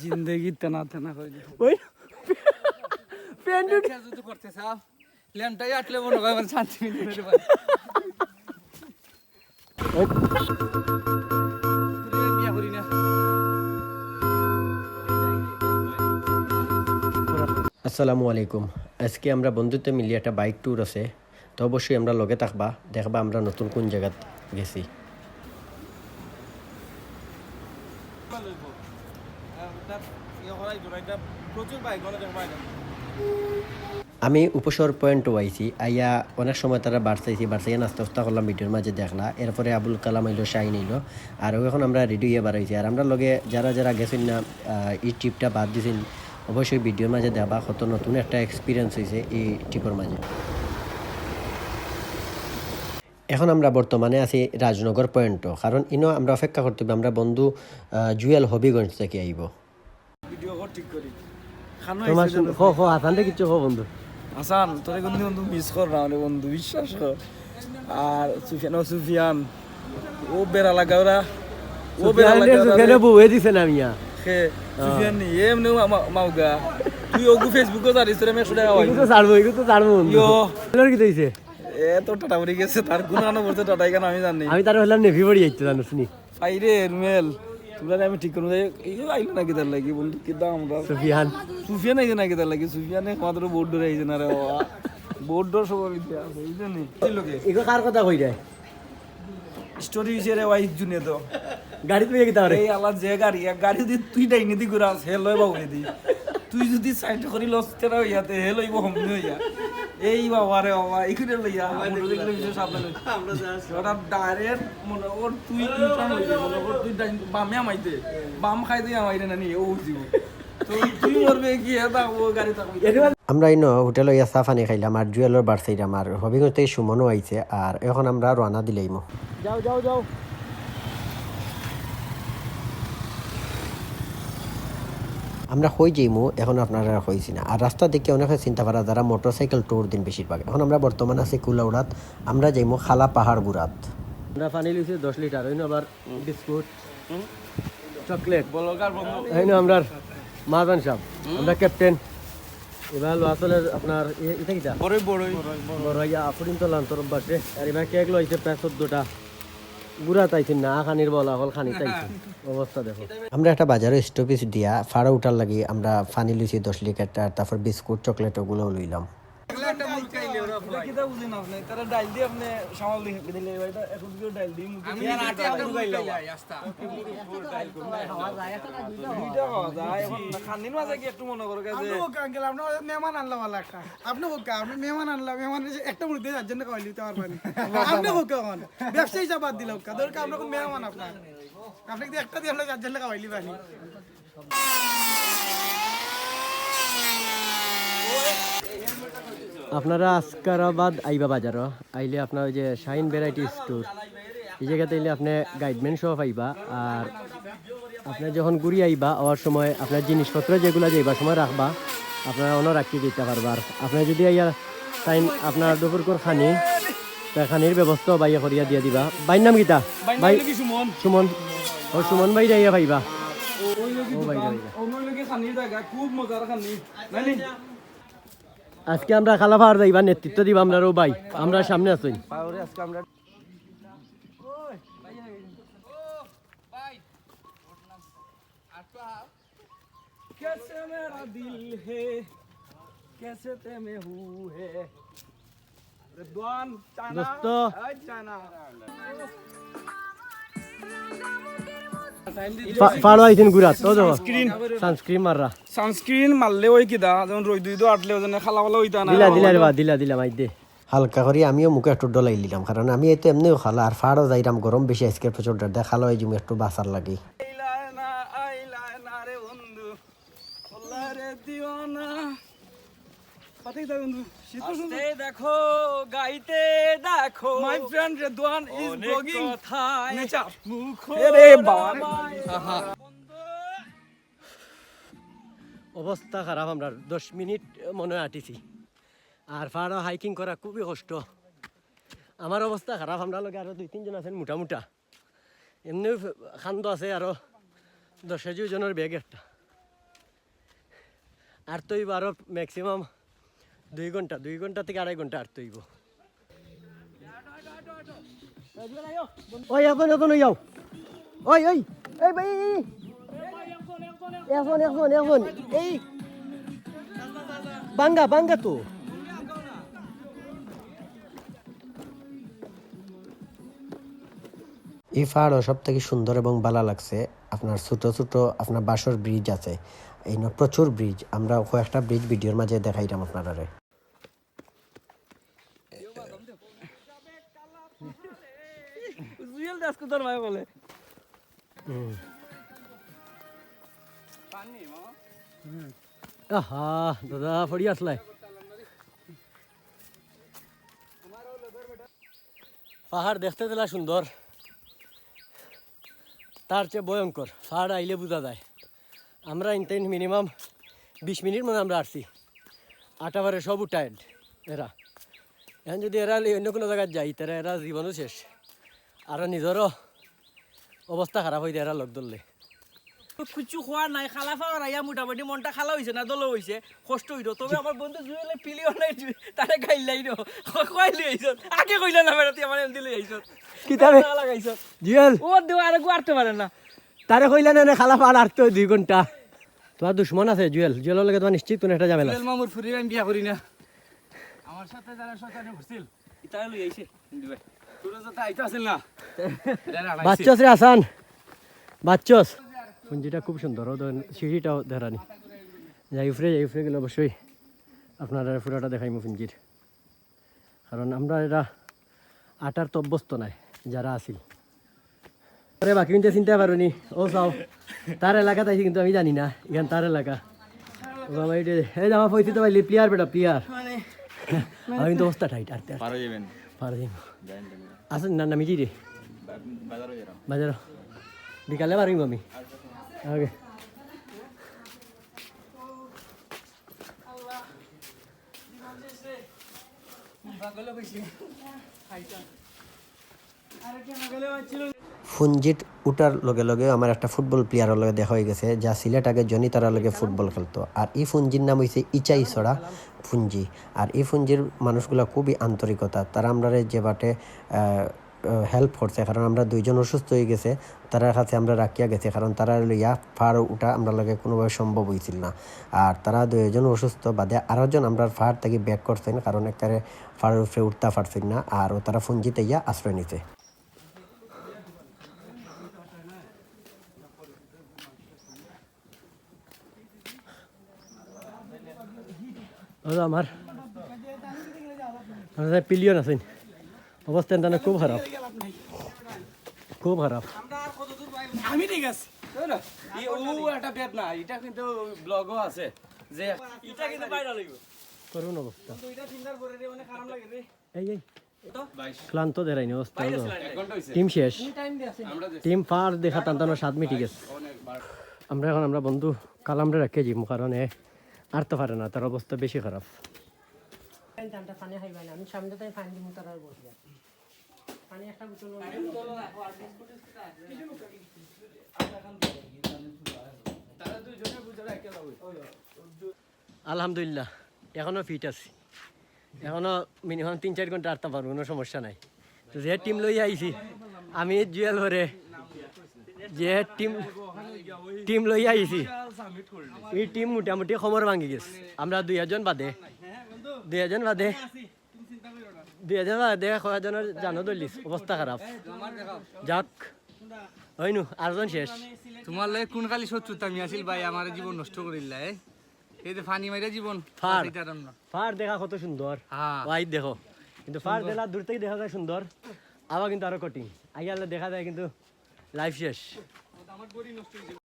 জিন্দগি তেনা তেনা করে ওই প্যান্ডুট যদি করতে চাও ল্যাম্পটাই আটলে মনে হয় আমার শান্তি মিলতে পারে বিয়া করি না। আসসালামু আলাইকুম। আজকে আমরা বন্ধুত্ব মিলিয়ে একটা বাইক ট্যুর আছে, তো অবশ্যই আমরা লগে থাকবা, দেখবা আমরা নতুন কোন জায়গাত গেছি। আমি উপসর পয়েন্টও আইছি, আইয়া অনেক সময় তারা বাড়ছাইছি, বাড়ছাইয়া নাস্তা উস্তা করলাম, ভিডিওর মাঝে দেখলা। এরপরে আবুল কালাম আইলো, শাহিন আইলো, আর এখন আমরা রেডি হয়ে বাড়াইছি। আর আমরা লগে যারা যারা গেছেন না এই ট্রিপটা বাদ দিয়েছেন, অবশ্যই ভিডিওর মাঝে দেখবা কত নতুন একটা এক্সপিরিয়েন্স হয়েছে এই ট্রিপের মাঝে। এখন আমরা বর্তমানে আছি রাজনগর পয়েন্টও, কারণ ইনো আমরা অপেক্ষা করতে হবে, আমরা বন্ধু জুয়েল হবিগঞ্জ থেকে আইব। বন্ধু আসান তোরে কিন্তু বন্ধু মিস কর না রে বন্ধু, বিশ্বাস কর। আর সুফিয়ান ও বেড়া লাগা ওরা, ও বেড়া লাগা বউয়ে দিছে না মিয়া খে সুফিয়ান নি এমনি মাউগা তুই ওগু ফেসবুকে জানিস তোরে আমি 100 টাকা পাই তো ছাড়বো, এগুলো তো ছাড়বো ইয়ো কি দিয়েছে এ তো টাটা পড়ে গেছে, তার গুণানো বলতে টাটাই কেন আমি জানি। আমি তার হলাম নেভি পড়ি যাইতে জানো শুনি আই রে রুমেল তোরা আমি ঠিক করব এই আইলো নাকি তার লাগি বন্ধু কি দাম আমরা সুফিয়ান আইছে নাকি তার লাগি সুফিয়ানে মাত্র বোর্ড ধরে আইছে না রে বাবা, বোর্ড ধর সব বিদ্যা বুঝছনি লোকে এগো কার কথা কই যায় স্টোরি হিসেবে ওয়াই জুনে তো গাড়ি তুই কি তারে এই আলা যে গাড়ি যদি তুই ডাইনি দি ঘুরাস হে লয় বাবু দি তুই যদি সাইড করি লস্তেরা হইয়াতে হে লইব হমনি হইয়া এই বাবা রে বাবা ইকুরে লইয়া মোটরসাইকেল বিষয় সাবধান আমরা যাচ্ছি ওটা ডাইরেক্ট মনে ওর তুই ইউটার্ন লইতে মনে ওর তুই বামে আমাইতে বাম খাইতে আমাইরে না নি ও উঠিব তো তুই মরবে কি এটা ও গাড়ি থাকবে। আমরা ইনো হোটেল ইয়া সাফানি খাইলাম, আর জুয়েলের বাড়ছাইলাম, আর হবিগঞ্জ থেকে সুমনও আইছে, আর এখন আমরা রওনা দিলাইমো। যাও যাও যাও আমরা হই যাইমু, এখন আপনারা হইছি না। আর রাস্তা দেখে অনেকে চিন্তা করা যারা মোটরসাইকেল ট্যুর দিন বেশিরভাগ। এখন আমরা বর্তমানে আছি কুলাউড়াত, আমরা যাইমু খালা পাহাড় গুড়াত। আমরা পানি লিছি 10 লিটার, হইনো আবার বিস্কুট চকলেট বলগার বন্ধু, হইনো আমরা মাদান সাহেব, আমরা ক্যাপ্টেন। এবার আসলের আপনার এটা কিটা বড়ই বড়ই বড়ই আপনি তো লান্তর বাসে, আর এবার কেক লইছে প্রায় 14টা গুড়া তাইছেন না খানির বলা হল খানি তাইছেন অবস্থা দেখো। আমরা একটা বাজারে স্টপেজ দিয়া ফাড়া উঠার লাগি আমরা পানি লইছি 10 লিটার, তারপর বিস্কুট চকলেট ওগুলো লইলাম। মেহমান আনলাম আপনি মেহমান আনলাম, মেহমান একটা মুড়ি দিয়ে যাচ্ছেন খাওয়াই দিতে পারবেন আপনি ব্যবসায়ী চাপাত দিল দরকার আপনার মেহমান আপনার আপনাকে একটা দিয়ে আমরা যাচ্ছেন খাওয়াইলি পানি। আপনারা আসকারাবাদ আইবা বাজার আইলে আপনার ওই যে শাইন ভ্যারাইটি স্টোর, এই জায়গাতে আইলে আপনি গাইডম্যান সহ পাইবা। আর আপনি যখন ঘুরি আইবা আওয়ার সময় আপনার জিনিসপত্র যেগুলো যাইবার সময় রাখবা, আপনারা অন্য রাখিয়ে দিতে পারবা। আর আপনার যদি আইয়া টাইম আপনার দুপুর কর খানি খানির ব্যবস্থা বাইয়া করিয়া দিয়া দিবা। বাইর নাম গীতা ভাই সুমন, ও সুমন ভাই আইয়া পাইবা। আজকে আমরা খালা পাহাড় যাইবা, নেতৃত্ব দিবা আমরা ভাই, আমরা সামনে আছি। সানস্ক্রিন মারলে ওই কিদা যেমন রই দুই আটলে ওজনে খালা বলা ওইতা না দিলা মাই দে হালকা করি। আমিও মুখে একটু ডলাই নিলাম, কারণ আমি এতে এমনিও খালা, আর ফাড়ও যাইরাম গরম বেশি আজকে প্রচুর ডর খালো এই জমি একটু বাঁচার লাগি। দেখো গাইতে দেখো my friend Redwan is blogging nature রে বাবা অবস্থা খারাপ। আমরা 10 মিনিট মনে আটিছি, আর ফাড়া হাইকিং করা খুবই কষ্ট। আমার অবস্থা খারাপ, আমরা লগে আরো 2-3 জন আছেন মোটা মোটা, এমনি খান্দ আছে আরো 10 জনের ব্যাগ একটা, আর তৈব আরো ম্যাক্সিমাম 2 ঘন্টা থেকে 2.5 ঘন্টা আর তৈব। ওই এখন এখন যাও, ওই ওই এই ভাই এখন এই বাঙ্গা বাঙ্গা তো এই পাহাড়ও সব থেকে সুন্দর এবং ভালো লাগছে। আপনার ছোট ছোট আপনার বাঁশের ব্রিজ আছে, এই না প্রচুর ব্রিজ, আমরা কয়েকটা ব্রিজ ভিডিওর মাঝে দেখাইলাম আপনারা। আহা দাদা পড়ি আসলাই, পাহাড় দেখতে দিলা সুন্দর, তার চেয়ে ভয়ঙ্কর পাহাড় আইলে বোঝা যায়। আমরা ইনতেন মিনিমাম 20 মিনিট মানে আমরা আসছি, আটাবারে সব টায়ার্ড এরা। এখন যদি এরা অন্য কোনো জায়গায় যাই তারা এরা জীবনও শেষ, আর নিজেরও অবস্থা খারাপ হয়ে যায় এরা লোক ধরলে। কিছু খোয়া নাই, খালা পাওয়ার আইয়া মোটামুটি মনটা খালা হয়েছে না দল হয়েছে, কষ্ট হইল। তবে আমার বন্ধু জুয়েলে পিলিও নাই, তারে গাইলাই ন কইলি আইছ আগে কইলা না বেড়াতে আমার এমন দিলে আইছ কি তারে লাগাইছ জুয়েল ও দেও আর গুয়ারতে পারে না, তারে কইলা না খালা পাহাড় আর তো 2 ঘন্টা। তোমার দুশ্মন আছে জুয়েল, জুয়েলের লগে তোমার নিশ্চিত কোনো একটা ঝামেলা। জুয়েল মামুর ফুরি আমি বিয়া করি না, আমার সাথে যারা শয়তানি করছিল ইতা লই আইছে ভাই, তোর তো আইতো আছিল না বাচ্চাস রে আসান বাচ্চাস। পুঞ্জিটা খুব সুন্দর, ও সিঁড়িটাও দেখানি যাই উফরে গেলে অবশ্যই আপনারা পুরোটা দেখাইমু পুঞ্জির, কারণ আমরা এরা আটার তো অভ্যস্ত নাই যারা আসি। আরে বাকি কিন্তু চিনতে পারোনি, ও চাও তার এলাকা তাইছি কিন্তু আমি জানি না এখান তার এলাকা। এই আমার পরিচিত পাইলি প্লেয়ার বেটা প্লেয়ার, আমি কিন্তু অবস্থা টাইট আর পারা যাইব আসেন না নামি রে বাজার বিকালে পারিম আমি। ওকে ফুঞ্জিট উঠার লগে লগে আমার একটা ফুটবল প্লেয়ারের লগে দেখা হয়ে গেছে, যা সিলেট আগে জনি তারার লগে ফুটবল খেলতো। আর এই ফুঞ্জির নাম হয়েছে ইচাইছড়া ফুঞ্জি। আর এই ফুঞ্জির মানুষগুলো খুবই আন্তরিকতা, তারা আমরা যে বাটে হেল্প করছে, কারণ আমরা 2 জন অসুস্থ হয়ে গেছে, তার কাছে আমরা রাখিয়া গেছে, কারণ তারা লইয়া পাহাড় উঠা আমরা লগে কোনোভাবে সম্ভব হয়েছিল না। আর তারা 2 জন অসুস্থ বাদে আরও জন আমরা পাহাড় থেকে ব্যাক করছেন, কারণ একবারে পাহাড়ের উপরে উঠতে পারছেন না, আর তারা ফুঞ্জিতে ইয়া আশ্রয় নিতে। আমার পিলিয়ন আছেন, অবস্থা এখানে খুব খারাপ, খুব খারাপ। আমি ঠিক আছে ও একটা পেট না, এটা কিন্তু ব্লগও আছে যে এটা কিন্তু বাইরে লাগবে করুন অবস্থা। এটা চিন্তার করে রে মানে খারাপ লাগে রে। এই তো ক্লান্ত দেরাইনি অবস্থা, টিম শেষ, টিম পার দেখা টানটানো 7 মিনিট গেছে। আমরা বন্ধু কালামরে রাখে যাবো, কারণ আর তো পারে না, তার অবস্থা বেশি খারাপ। আমি সামনে পানি দিব, তার পানি একটা বোতল আলহামদুলিল্লাহ এখনো ফিট আছি, এখনো মিনিমাম 3-4 ঘন্টা আটতে পারবো, কোনো সমস্যা নাই। তো যে টিম লই আইছি আমি জুয়েল ভরে, যে টিম লই আইছি এই টিম মোটামুটি খবর ভাঙি গেছে। আমরা 2 জন বাদে কয়েকজনের জানো দলিস অবস্থা খারাপ। যাক হয়নু আরজন শেষ। তোমার লাগে কোন খালি শত্রুতা আমি আসিল ভাই, আমার জীবন নষ্ট করিলা এই যে ফানি মাইরা জীবন ফার দেখা কত সুন্দর, ওয়াই দেখো কিন্তু ফার দেলা দূর থেকে দেখা যায় সুন্দর, আবার কিন্তু আরো কঠিন, আগে দেখা যায় কিন্তু লাইফ শেষ।